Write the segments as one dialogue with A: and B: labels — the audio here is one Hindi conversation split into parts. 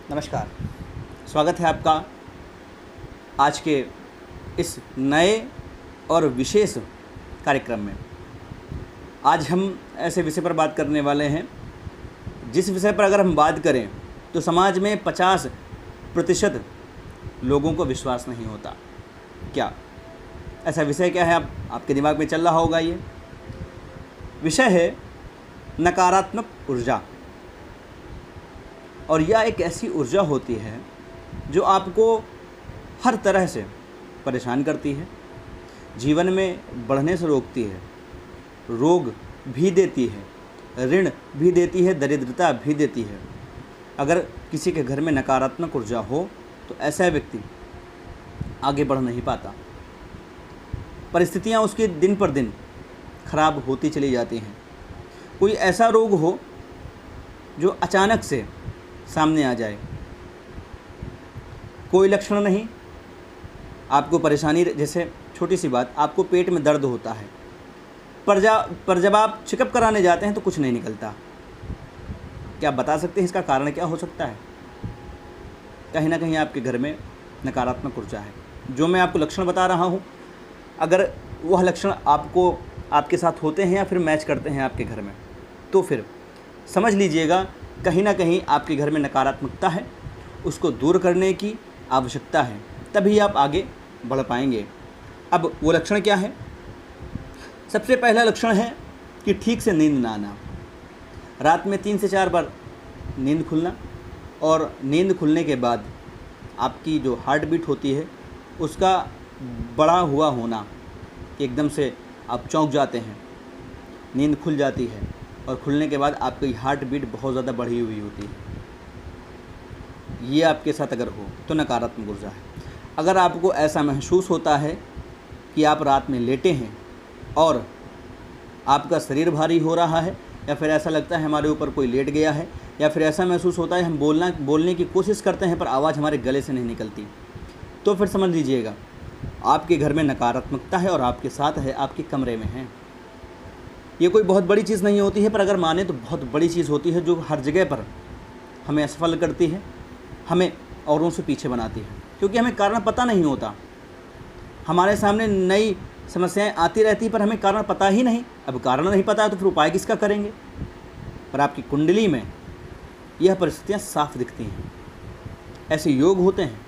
A: नमस्कार। स्वागत है आपका आज के इस नए और विशेष कार्यक्रम में। आज हम ऐसे विषय पर बात करने वाले हैं जिस विषय पर अगर हम बात करें तो समाज में 50% लोगों को विश्वास नहीं होता। क्या ऐसा विषय क्या है आपके दिमाग में चल रहा होगा? ये विषय है नकारात्मक ऊर्जा। और यह एक ऐसी ऊर्जा होती है जो आपको हर तरह से परेशान करती है, जीवन में बढ़ने से रोकती है, रोग भी देती है, ऋण भी देती है, दरिद्रता भी देती है। अगर किसी के घर में नकारात्मक ऊर्जा हो तो ऐसा व्यक्ति आगे बढ़ नहीं पाता। परिस्थितियां उसकी दिन पर दिन खराब होती चली जाती हैं। कोई ऐसा रोग हो जो अचानक से सामने आ जाए, कोई लक्षण नहीं, आपको परेशानी, जैसे छोटी सी बात, आपको पेट में दर्द होता है पर जब आप चेकअप कराने जाते हैं तो कुछ नहीं निकलता। क्या आप बता सकते हैं इसका कारण क्या हो सकता है? कहीं ना कहीं आपके घर में नकारात्मक ऊर्जा है। जो मैं आपको लक्षण बता रहा हूँ, अगर वह लक्षण आपके साथ होते हैं या फिर मैच करते हैं आपके घर में, तो फिर समझ लीजिएगा कहीं ना कहीं आपके घर में नकारात्मकता है। उसको दूर करने की आवश्यकता है, तभी आप आगे बढ़ पाएंगे। अब वो लक्षण क्या है? सबसे पहला लक्षण है कि ठीक से नींद ना आना। रात में 3 से 4 बार नींद खुलना, और नींद खुलने के बाद आपकी जो हार्ट बीट होती है उसका बढ़ा हुआ होना, एकदम से आप चौंक जाते हैं, नींद खुल जाती है और खुलने के बाद आपकी हार्ट बीट बहुत ज़्यादा बढ़ी हुई होती है। ये आपके साथ अगर हो तो नकारात्मक ऊर्जा है। अगर आपको ऐसा महसूस होता है कि आप रात में लेटे हैं और आपका शरीर भारी हो रहा है, या फिर ऐसा लगता है हमारे ऊपर कोई लेट गया है, या फिर ऐसा महसूस होता है हम बोलने की कोशिश करते हैं पर आवाज़ हमारे गले से नहीं निकलती, तो फिर समझ लीजिएगा आपके घर में नकारात्मकता है और आपके साथ है, आपके कमरे में है। ये कोई बहुत बड़ी चीज़ नहीं होती है, पर अगर माने तो बहुत बड़ी चीज़ होती है, जो हर जगह पर हमें असफल करती है, हमें औरों से पीछे बनाती है, क्योंकि हमें कारण पता नहीं होता। हमारे सामने नई समस्याएं आती रहती पर हमें कारण पता ही नहीं। अब कारण नहीं पता है तो फिर उपाय किसका करेंगे? पर आपकी कुंडली में यह परिस्थितियां साफ दिखती हैं, ऐसे योग होते हैं।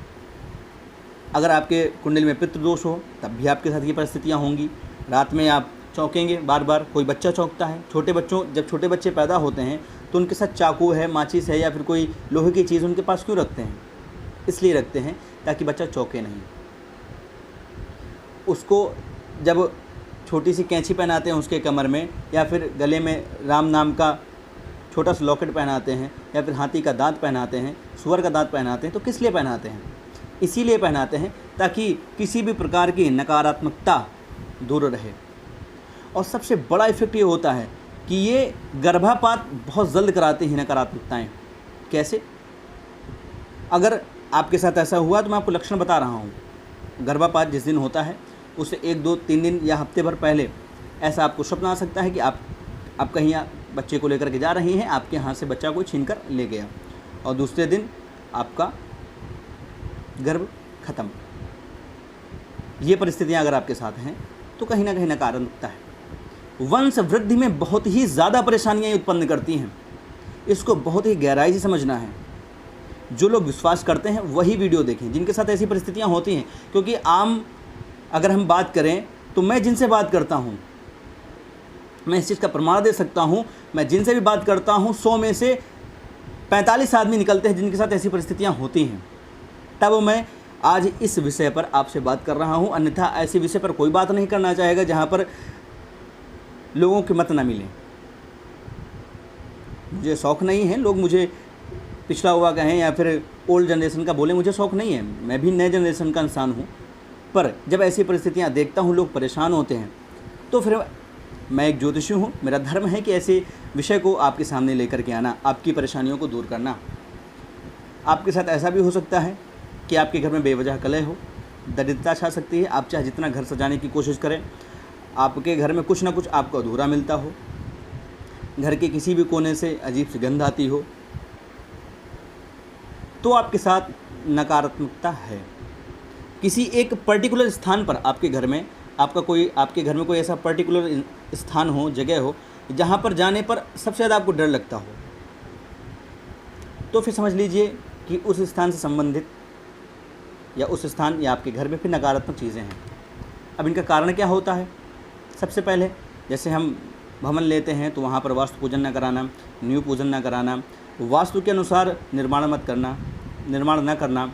A: अगर आपके कुंडली में पितृ दोष हो तब भी आपके साथ ये परिस्थितियाँ होंगी। रात में आप चौंकेंगे बार बार। कोई बच्चा चौंकता है, जब छोटे बच्चे पैदा होते हैं तो उनके साथ चाकू है, माचिस है, या फिर कोई लोहे की चीज़ उनके पास क्यों रखते हैं? इसलिए रखते हैं ताकि बच्चा चौंके नहीं। उसको जब छोटी सी कैंची पहनाते हैं उसके कमर में, या फिर गले में राम नाम का छोटा सा लॉकेट पहनाते हैं, या फिर हाथी का दांत पहनाते हैं, सुअर का दांत पहनाते हैं, तो किस लिए पहनाते हैं? इसीलिए पहनाते हैं ताकि किसी भी प्रकार की नकारात्मकता दूर रहे। और सबसे बड़ा इफेक्ट ये होता है कि ये गर्भपात बहुत जल्द कराते हैं नकारात्मकताएं। कैसे? अगर आपके साथ ऐसा हुआ तो मैं आपको लक्षण बता रहा हूँ। गर्भपात जिस दिन होता है उससे 1, 2, 3 दिन या हफ्ते भर पहले ऐसा आपको स्वप्न आ सकता है कि आप कहीं बच्चे को लेकर के जा रही हैं, आपके हाथ से बच्चा कोई छीन कर ले गया, और दूसरे दिन आपका गर्भ खत्म। ये परिस्थितियाँ अगर आपके साथ हैं तो कहीं ना कहीं नकारात्मकता है। वंश वृद्धि में बहुत ही ज़्यादा परेशानियाँ उत्पन्न करती हैं। इसको बहुत ही गहराई से समझना है। जो लोग विश्वास करते हैं वही वीडियो देखें जिनके साथ ऐसी परिस्थितियाँ होती हैं, क्योंकि अगर हम बात करें तो मैं जिनसे बात करता हूँ, मैं इस चीज़ का प्रमाण दे सकता हूँ। मैं जिनसे भी बात करता हूँ 100 में से 45 आदमी निकलते हैं जिनके साथ ऐसी परिस्थितियाँ होती हैं। तब मैं आज इस विषय पर आपसे बात कर रहा हूँ। अन्यथा ऐसे विषय पर कोई बात नहीं करना चाहेगा जहाँ पर लोगों की मत ना मिले। मुझे शौक़ नहीं है लोग मुझे पिछड़ा हुआ कहें या फिर ओल्ड जनरेशन का बोले, मुझे शौक़ नहीं है। मैं भी नए जनरेशन का इंसान हूँ। पर जब ऐसी परिस्थितियाँ देखता हूँ, लोग परेशान होते हैं, तो फिर मैं एक ज्योतिषी हूँ, मेरा धर्म है कि ऐसे विषय को आपके सामने लेकर के आना, आपकी परेशानियों को दूर करना। आपके साथ ऐसा भी हो सकता है कि आपके घर में बेवजह कलह हो, दरिद्रता छा सकती है। आप चाहे जितना घर सजाने की कोशिश करें, आपके घर में कुछ ना कुछ आपको अधूरा मिलता हो, घर के किसी भी कोने से अजीब सी गंध आती हो, तो आपके साथ नकारात्मकता है। किसी एक पर्टिकुलर स्थान पर आपके घर में कोई ऐसा पर्टिकुलर स्थान हो, जगह हो, जहाँ पर जाने पर सबसे ज़्यादा आपको डर लगता हो, तो फिर समझ लीजिए कि उस स्थान से संबंधित या उस स्थान या आपके घर में फिर नकारात्मक चीज़ें हैं। अब इनका कारण क्या होता है? सबसे पहले जैसे हम भवन लेते हैं तो वहाँ पर वास्तु पूजन न कराना, नींव पूजन न कराना, वास्तु के अनुसार निर्माण न करना,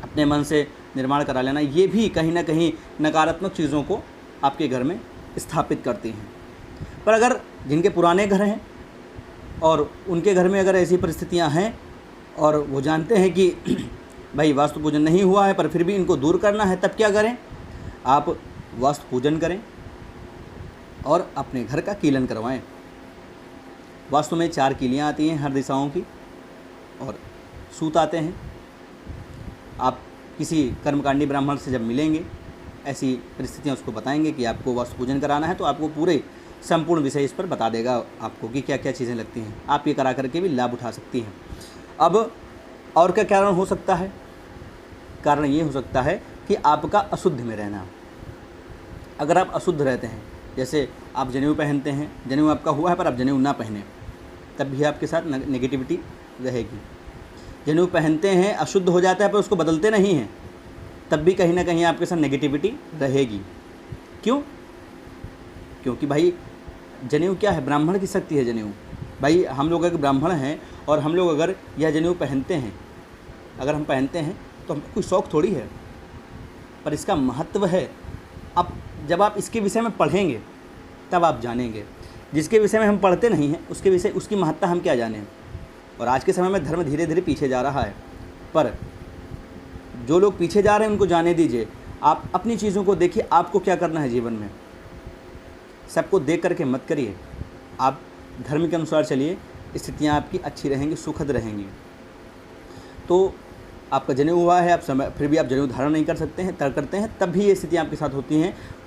A: अपने मन से निर्माण करा लेना, ये भी कहीं ना कहीं नकारात्मक चीज़ों को आपके घर में स्थापित करती हैं। पर अगर जिनके पुराने घर हैं और उनके घर में अगर ऐसी परिस्थितियां हैं और वो जानते हैं कि भाई वास्तु पूजन नहीं हुआ है पर फिर भी इनको दूर करना है, तब क्या करें? आप वास्तु पूजन करें और अपने घर का कीलन करवाएं। वास्तु में 4 कीलियाँ आती हैं हर दिशाओं की और सूत आते हैं। आप किसी कर्मकांडी ब्राह्मण से जब मिलेंगे, ऐसी परिस्थितियाँ उसको बताएंगे कि आपको वास्तु पूजन कराना है, तो आपको पूरे संपूर्ण विषय इस पर बता देगा आपको कि क्या क्या चीज़ें लगती हैं। आप ये करा करके भी लाभ उठा सकती हैं। अब और क्या कारण हो सकता है? कारण ये हो सकता है कि आपका अशुद्ध में रहना। अगर आप अशुद्ध रहते हैं, जैसे आप जनेऊ पहनते हैं, जनेऊ आपका हुआ है पर आप जनेऊ ना पहने, तब भी आपके साथ नेगेटिविटी रहेगी। जनेऊ पहनते हैं, अशुद्ध हो जाता है पर उसको बदलते नहीं हैं, तब भी कहीं ना कहीं आपके साथ नेगेटिविटी रहेगी। क्यों? क्योंकि भाई जनेऊ क्या है? ब्राह्मण की शक्ति है जनेऊ। भाई हम लोग अगर ब्राह्मण हैं और हम लोग अगर यह जनेऊ पहनते हैं, अगर हम पहनते हैं तो हमको कोई शौक़ थोड़ी है, पर इसका महत्व है। अब जब आप इसके विषय में पढ़ेंगे तब आप जानेंगे। जिसके विषय में हम पढ़ते नहीं हैं उसकी महत्ता हम क्या जानें। और आज के समय में धर्म धीरे धीरे पीछे जा रहा है, पर जो लोग पीछे जा रहे हैं उनको जाने दीजिए। आप अपनी चीज़ों को देखिए, आपको क्या करना है जीवन में। सबको देख करके मत करिए, आप धर्म के अनुसार चलिए, स्थितियाँ आपकी अच्छी रहेंगी, सुखद रहेंगी। तो आपका जनेऊ हुआ है, आप फिर भी आप जनेऊ धारण नहीं कर सकते हैं, करते हैं, तब भी ये स्थितियाँ आपके साथ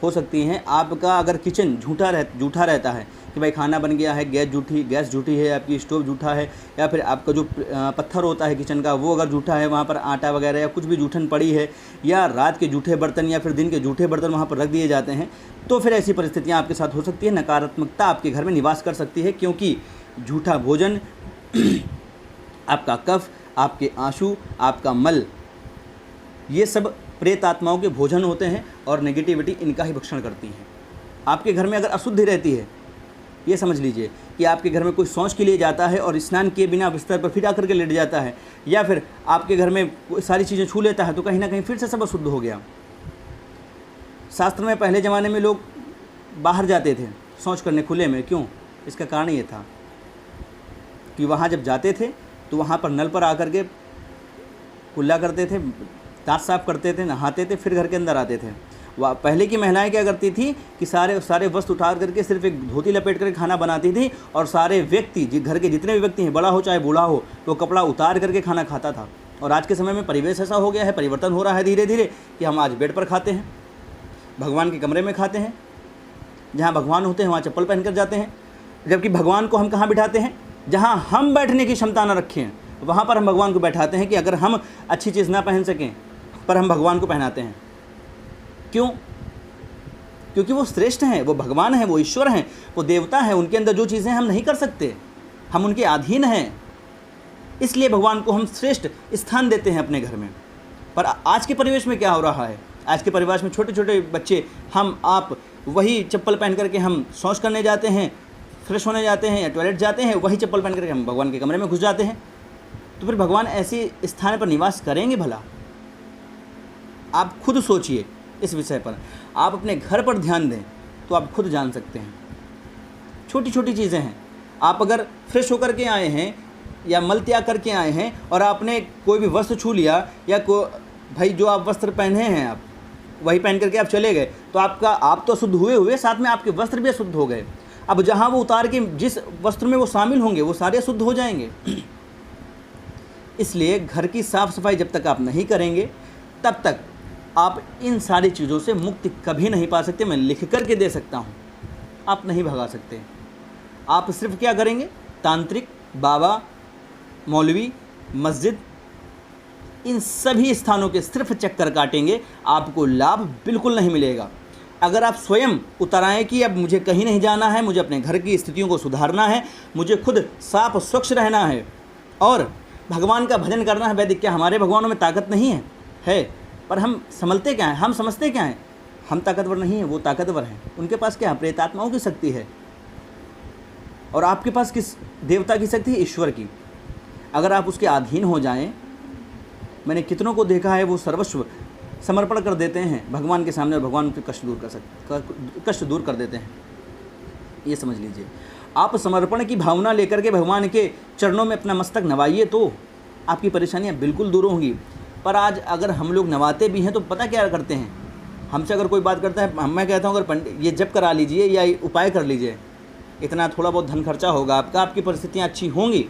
A: हो सकती हैं। आपका अगर किचन झूठा रहता है कि भाई खाना बन गया है, गैस झूठी है, आपकी स्टोव झूठा है, या फिर आपका जो पत्थर होता है किचन का वो अगर झूठा है, वहाँ पर आटा वगैरह या कुछ भी जूठन पड़ी है, या रात के जूठे बर्तन या फिर दिन के जूठे बर्तन वहाँ पर रख दिए जाते हैं, तो फिर ऐसी परिस्थितियाँ आपके साथ हो सकती है। नकारात्मकता आपके घर में निवास कर सकती है, क्योंकि झूठा भोजन, आपका कफ, आपके आंसू, आपका मल, ये सब प्रेत आत्माओं के भोजन होते हैं और नेगेटिविटी इनका ही भक्षण करती हैं। आपके घर में अगर अशुद्धि रहती है, ये समझ लीजिए कि आपके घर में कोई शौच के लिए जाता है और स्नान किए बिना बिस्तर पर फिर आकर के लेट जाता है, या फिर आपके घर में सारी चीज़ें छू लेता है, तो कहीं ना कहीं फिर से सब अशुद्ध हो गया। शास्त्र में पहले ज़माने में लोग बाहर जाते थे शौच करने खुले में। क्यों? इसका कारण ये था कि वहाँ जब जाते थे तो वहाँ पर नल पर आकर के कुल्ला करते थे, दांत साफ करते थे, नहाते थे, फिर घर के अंदर आते थे। वह पहले की महिलाएं क्या करती थी कि सारे वस्त्र उठा करके सिर्फ एक धोती लपेट करके खाना बनाती थी, और सारे व्यक्ति, घर के जितने भी व्यक्ति हैं, बड़ा हो चाहे बूढ़ा हो, तो कपड़ा उतार करके खाना खाता था। और आज के समय में परिवेश ऐसा हो गया है, परिवर्तन हो रहा है धीरे धीरे, कि हम आज बेड पर खाते हैं, भगवान के कमरे में खाते हैं, जहाँ भगवान होते हैं वहाँ चप्पल पहन कर जाते हैं, जबकि भगवान को हम कहाँ बिठाते हैं? जहाँ हम बैठने की क्षमता न रखें, वहाँ पर हम भगवान को बैठाते हैं कि अगर हम अच्छी चीज़ ना पहन सकें पर हम भगवान को पहनाते हैं। क्यों? क्योंकि वो श्रेष्ठ हैं, वो भगवान हैं, वो ईश्वर हैं, वो देवता हैं, उनके अंदर जो चीज़ें हम नहीं कर सकते, हम उनके अधीन हैं, इसलिए भगवान को हम श्रेष्ठ स्थान देते हैं अपने घर में। पर आज के परिवेश में क्या हो रहा है? आज के परिवेश में छोटे छोटे बच्चे, हम आप वही चप्पल पहन करके हम शौच करने जाते हैं, फ्रेश होने जाते हैं या टॉयलेट जाते हैं, वही चप्पल पहन करके हम भगवान के कमरे में घुस जाते हैं। तो फिर भगवान ऐसे स्थान पर निवास करेंगे भला? आप खुद सोचिए इस विषय पर। आप अपने घर पर ध्यान दें तो आप खुद जान सकते हैं। छोटी छोटी चीज़ें हैं। आप अगर फ्रेश होकर के आए हैं या मल त्याग करके आए हैं और आपने कोई भी वस्त्र छू लिया, या भाई जो आप वस्त्र पहने हैं आप वही पहन करके आप चले गए, तो आप तो अशुद्ध हुए, साथ में आपके वस्त्र भी अशुद्ध हो गए। अब जहाँ वो उतार के जिस वस्त्र में वो शामिल होंगे वो सारे अशुद्ध हो जाएंगे। इसलिए घर की साफ़ सफाई जब तक आप नहीं करेंगे तब तक आप इन सारी चीज़ों से मुक्ति कभी नहीं पा सकते। मैं लिख कर के दे सकता हूँ, आप नहीं भगा सकते। आप सिर्फ क्या करेंगे? तांत्रिक, बाबा, मौलवी, मस्जिद इन सभी स्थानों के सिर्फ चक्कर काटेंगे, आपको लाभ बिल्कुल नहीं मिलेगा। अगर आप स्वयं उतर आएँ कि अब मुझे कहीं नहीं जाना है, मुझे अपने घर की स्थितियों को सुधारना है, मुझे खुद साफ स्वच्छ रहना है और भगवान का भजन करना है। वैदिक क्या हमारे भगवानों में ताकत नहीं है, पर हम समझते क्या हैं, हम समझते क्या हैं, हम ताकतवर नहीं हैं, वो ताकतवर हैं। उनके पास क्या है, प्रेतात्माओं की शक्ति है। और आपके पास किस देवता की शक्ति है, ईश्वर की। अगर आप उसके अधीन हो जाएं, मैंने कितनों को देखा है वो सर्वस्व समर्पण कर देते हैं भगवान के सामने और भगवान उनके कष्ट दूर कर देते हैं। ये समझ लीजिए, आप समर्पण की भावना लेकर के भगवान के चरणों में अपना मस्तक नवाइए तो आपकी परेशानियां बिल्कुल दूर होंगी। पर आज अगर हम लोग नवाते भी हैं तो पता क्या करते हैं, हमसे अगर कोई बात करता है, मैं कहता हूँ अगर पंडित ये जप करा लीजिए या उपाय कर लीजिए, इतना थोड़ा बहुत धन खर्चा होगा आपका, आपकी परिस्थितियाँ अच्छी होंगी।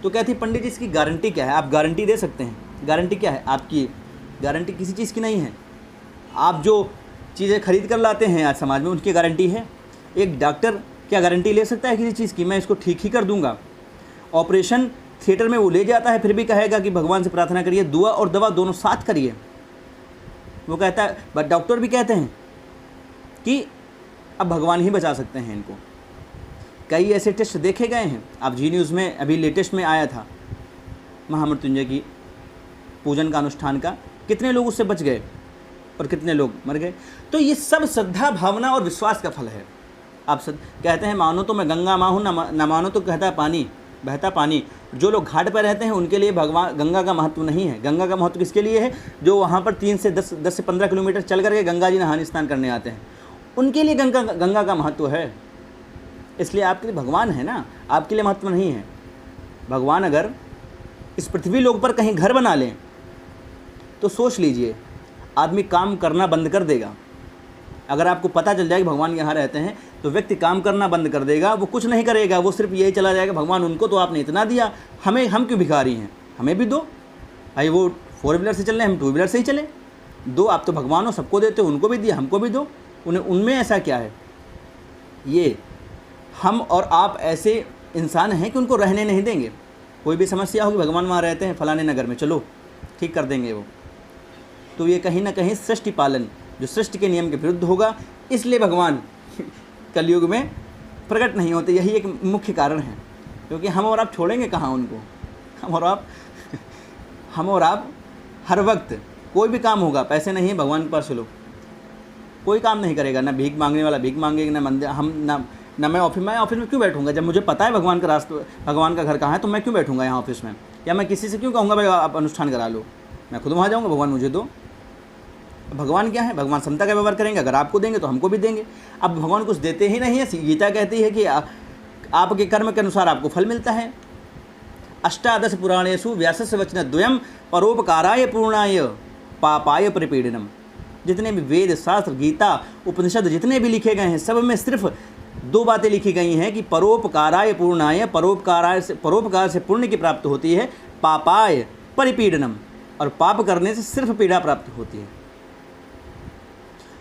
A: तो कहती पंडित जी इसकी गारंटी क्या है, आप गारंटी दे सकते हैं? गारंटी क्या है आपकी? गारंटी किसी चीज़ की नहीं है। आप जो चीज़ें खरीद कर लाते हैं आज समाज में, उनकी गारंटी है। एक डॉक्टर क्या गारंटी ले सकता है किसी चीज़ की, मैं इसको ठीक ही कर दूंगा? ऑपरेशन थिएटर में वो ले जाता है, फिर भी कहेगा कि भगवान से प्रार्थना करिए, दुआ और दवा दोनों साथ करिए। वो कहता है, बट डॉक्टर भी कहते हैं कि अब भगवान ही बचा सकते हैं इनको। कई ऐसे टेस्ट देखे गए हैं। आप जी न्यूज़ में अभी लेटेस्ट में आया था महामृत्युंजय की पूजन का अनुष्ठान का, कितने लोग उससे बच गए और कितने लोग मर गए। तो ये सब श्रद्धा भावना और विश्वास का फल है। आप कहते हैं मानो तो मैं गंगा माँ हूँ, न मानो तो कहता पानी बहता पानी। जो लोग घाट पर रहते हैं उनके लिए भगवान गंगा का महत्व नहीं है। गंगा का महत्व किसके लिए है? जो वहाँ पर 10 से 15 किलोमीटर चल करके गंगा जी नहाने स्नान करने आते हैं, उनके लिए गंगा का महत्व है। इसलिए आपके लिए भगवान है ना, आपके लिए महत्व नहीं है। भगवान अगर इस पृथ्वी लोक पर कहीं घर बना लें तो सोच लीजिए आदमी काम करना बंद कर देगा। अगर आपको पता चल जाए कि भगवान यहाँ रहते हैं तो व्यक्ति काम करना बंद कर देगा, वो कुछ नहीं करेगा, वो सिर्फ यही चला जाएगा, भगवान उनको तो आपने इतना दिया, हम क्यों भिखारी हैं, हमें भी दो भाई। वो 4 व्हीलर से चल रहे हैं, हम 2 व्हीलर से ही चले, दो। आप तो भगवान हो, सबको देते हो, उनको भी दिया, हमको भी दो। उनमें ऐसा क्या है? ये हम और आप ऐसे इंसान हैं कि उनको रहने नहीं देंगे। कोई भी समस्या होगी, भगवान वहाँ रहते हैं फलाने नगर में, चलो ठीक कर देंगे वो। तो ये कहीं ना कहीं सृष्टि पालन, जो सृष्टि के नियम के विरुद्ध होगा, इसलिए भगवान कलयुग में प्रकट नहीं होते। यही एक मुख्य कारण है, क्योंकि हम और आप छोड़ेंगे कहाँ उनको? हम और आप हर वक्त कोई भी काम होगा, पैसे नहीं है भगवान के पास, चलो कोई काम नहीं करेगा। ना भीख मांगने वाला भीख मांगेगा, ना मंदिर, हम ना मैं ऑफिस में क्यों बैठूंगा? जब मुझे पता है भगवान का रास्ता, भगवान का घर कहाँ है, तो मैं क्यों बैठूंगा यहाँ ऑफिस में? या मैं किसी से क्यों कहूँगा भाई आप अनुष्ठान करा लो? मैं खुद वहाँ जाऊँगा, भगवान मुझे दो। भगवान क्या है? भगवान समता का व्यवहार करेंगे, अगर आपको देंगे तो हमको भी देंगे। अब भगवान कुछ देते ही नहीं है। गीता कहती है कि आपके कर्म के अनुसार आपको फल मिलता है। 18 पुराणेषु व्यासस्य वचनद्वयम् परोपकाराय पूर्णाय पापाय परिपीडनम्। जितने भी वेद शास्त्र गीता उपनिषद जितने भी लिखे गए हैं, सब में सिर्फ 2 बातें लिखी गई हैं कि परोपकाराय पूर्णाय, परोपकार से पुण्य की प्राप्ति होती है, पापाय परिपीडनम्, और पाप करने से सिर्फ पीड़ा प्राप्त होती है।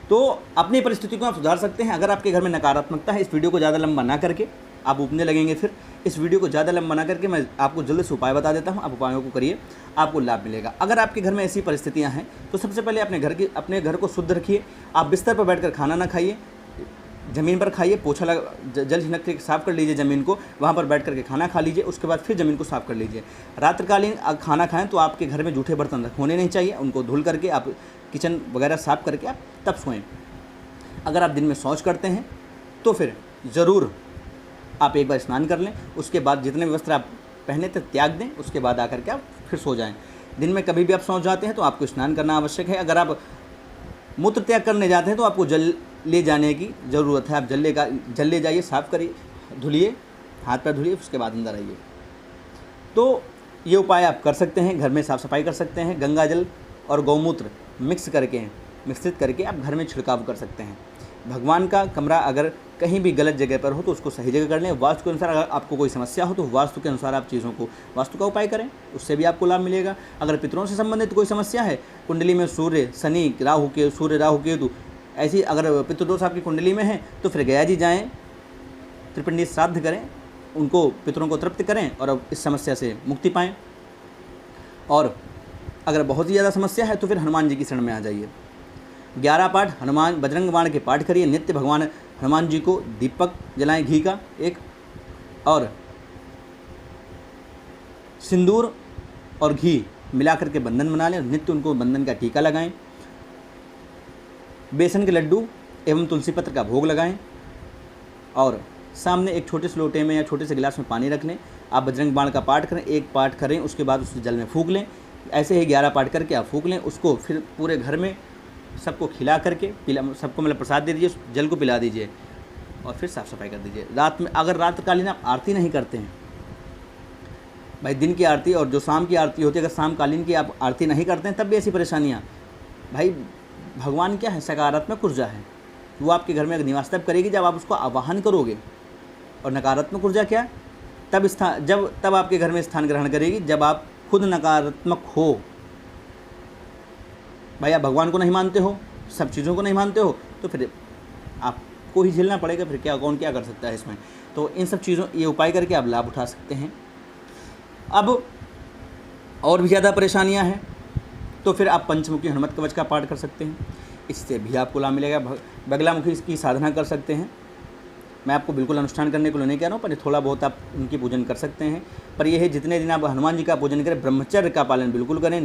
A: तो अपनी परिस्थिति को आप सुधार सकते हैं। अगर आपके घर में नकारात्मकता है, इस वीडियो को ज़्यादा लंबा ना करके, आप उपने लगेंगे फिर, इस वीडियो को ज़्यादा लंबा ना करके मैं आपको जल्द से उपाय बता देता हूँ। आप उपायों को करिए, आपको लाभ मिलेगा। अगर आपके घर में ऐसी परिस्थितियाँ हैं तो सबसे पहले अपने घर को शुद्ध रखिए। आप बिस्तर पर बैठकर खाना ना खाइए, ज़मीन पर खाइए, पोछा लगा, जल झिनक के साफ़ कर लीजिए ज़मीन को, वहाँ पर बैठ करके खाना खा लीजिए। उसके बाद फिर ज़मीन को साफ़ कर लीजिए। रात्रिकालीन खाना खाएं तो आपके घर में जूठे बर्तन होने नहीं चाहिए, उनको धुल करके आप किचन वगैरह साफ़ करके आप तब सोएं। अगर आप दिन में शौच करते हैं तो फिर ज़रूर आप एक बार स्नान कर लें। उसके बाद जितने भी वस्त्र आप पहने थे त्याग दें, उसके बाद आकर के आप फिर सो जाएं। दिन में कभी भी आप शौच जाते हैं तो आपको स्नान करना आवश्यक है। अगर आप मूत्र त्याग करने जाते हैं तो आपको जल ले जाने की ज़रूरत है। आप जल ले जाइए, साफ़ करिए, धुलिए, हाथ पैर धुलिए, उसके बाद अंदर आइए। तो ये उपाय आप कर सकते हैं, घर में साफ़ सफाई कर सकते हैं। गंगा जल और गौमूत्र मिश्रित करके आप घर में छिड़काव कर सकते हैं। भगवान का कमरा अगर कहीं भी गलत जगह पर हो तो उसको सही जगह कर लें। वास्तु के अनुसार अगर आपको कोई समस्या हो तो वास्तु के अनुसार आप चीज़ों को, वास्तु का उपाय करें, उससे भी आपको लाभ मिलेगा। अगर पितरों से संबंधित कोई समस्या है, कुंडली में सूर्य शनि राहु केतु ऐसी अगर पितृदोष आपकी कुंडली में है तो फिर गया जी जाएँ, त्रिपिंडी श्राद्ध करें, उनको पितरों को तृप्त करें और अब इस समस्या से मुक्ति पाएँ। और अगर बहुत ही ज़्यादा समस्या है तो फिर हनुमान जी की शरण में आ जाइए। 11 पाठ हनुमान बजरंग बाण के पाठ करिए। नित्य भगवान हनुमान जी को दीपक जलाएं घी का एक, और सिंदूर और घी मिलाकर के बंधन बना लें। नित्य उनको बंधन का टीका लगाएं। बेसन के लड्डू एवं तुलसी पत्र का भोग लगाएं और सामने एक छोटे से लोटे में या छोटे से गिलास में पानी रख लें। आप बजरंग बाण का पाठ करें, एक पाठ करें, उसके बाद उसे जल में फूंक लें। ऐसे ही 11 पाठ करके आप फूंक लें। उसको फिर पूरे घर में सबको खिला करके पिला, सबको मतलब प्रसाद दे दीजिए, जल को पिला दीजिए और फिर साफ़ सफाई कर दीजिए। रात में अगर रात्रिकालीन आप आरती नहीं करते हैं, भाई दिन की आरती और जो शाम की आरती होती है, अगर शामकालीन की आप आरती नहीं करते हैं तब भी ऐसी परेशानियाँ, भाई भगवान क्या है, सकारात्मक ऊर्जा है। वो आपके घर में निवास तब करेगी जब आप उसको आवाहन करोगे। और नकारात्मक ऊर्जा क्या, तब आपके घर में स्थान ग्रहण करेगी जब आप खुद नकारात्मक हो। भाई आप भगवान को नहीं मानते हो, सब चीज़ों को नहीं मानते हो, तो फिर आपको ही झेलना पड़ेगा। फिर कौन क्या कर सकता है इसमें। तो इन सब चीज़ों, ये उपाय करके आप लाभ उठा सकते हैं। अब और भी ज़्यादा परेशानियां हैं तो फिर आप पंचमुखी हनुमत कवच का पाठ कर सकते हैं, इससे भी आपको लाभ मिलेगा। बगलामुखी की साधना कर सकते हैं। मैं आपको बिल्कुल अनुष्ठान करने को नहीं कह रहा हूँ, पर थोड़ा बहुत आप उनकी पूजन कर सकते हैं। पर यह है, जितने दिन आप हनुमान जी का पूजन करें, ब्रह्मचर्य का पालन बिल्कुल करें,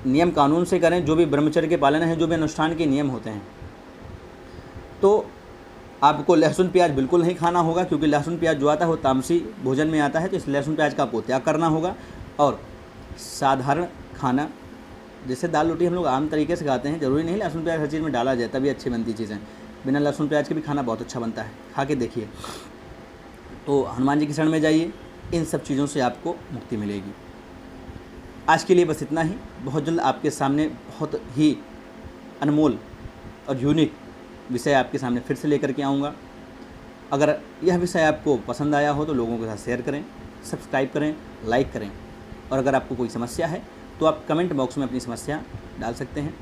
A: नियम कानून से करें, जो भी ब्रह्मचर्य के पालन है, जो भी अनुष्ठान के नियम होते हैं। तो आपको लहसुन प्याज बिल्कुल नहीं खाना होगा, क्योंकि लहसुन प्याज जो आता है वो तामसी भोजन में आता है। तो इस लहसुन प्याज का आपको त्याग करना होगा। और साधारण खाना, जैसे दाल रोटी हम लोग आम तरीके से खाते हैं, ज़रूरी नहीं लहसुन प्याज हर चीज़ में डाला जाए तभी अच्छी बनती चीज़ें। बिना लहसुन प्याज के भी खाना बहुत अच्छा बनता है, खा के देखिए। तो हनुमान जी की शरण में जाइए, इन सब चीज़ों से आपको मुक्ति मिलेगी। आज के लिए बस इतना ही। बहुत जल्द आपके सामने बहुत ही अनमोल और यूनिक विषय आपके सामने फिर से लेकर के आऊँगा। अगर यह विषय आपको पसंद आया हो तो लोगों के साथ शेयर करें, सब्सक्राइब करें, लाइक करें। और अगर आपको कोई समस्या है तो आप कमेंट बॉक्स में अपनी समस्या डाल सकते हैं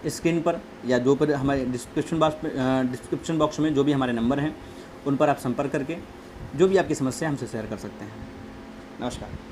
A: स्क्रीन पर, या जो पर हमारे डिस्क्रिप्शन बॉक्स में जो भी हमारे नंबर हैं उन पर आप संपर्क करके जो भी आपकी समस्या हमसे शेयर कर सकते हैं। नमस्कार।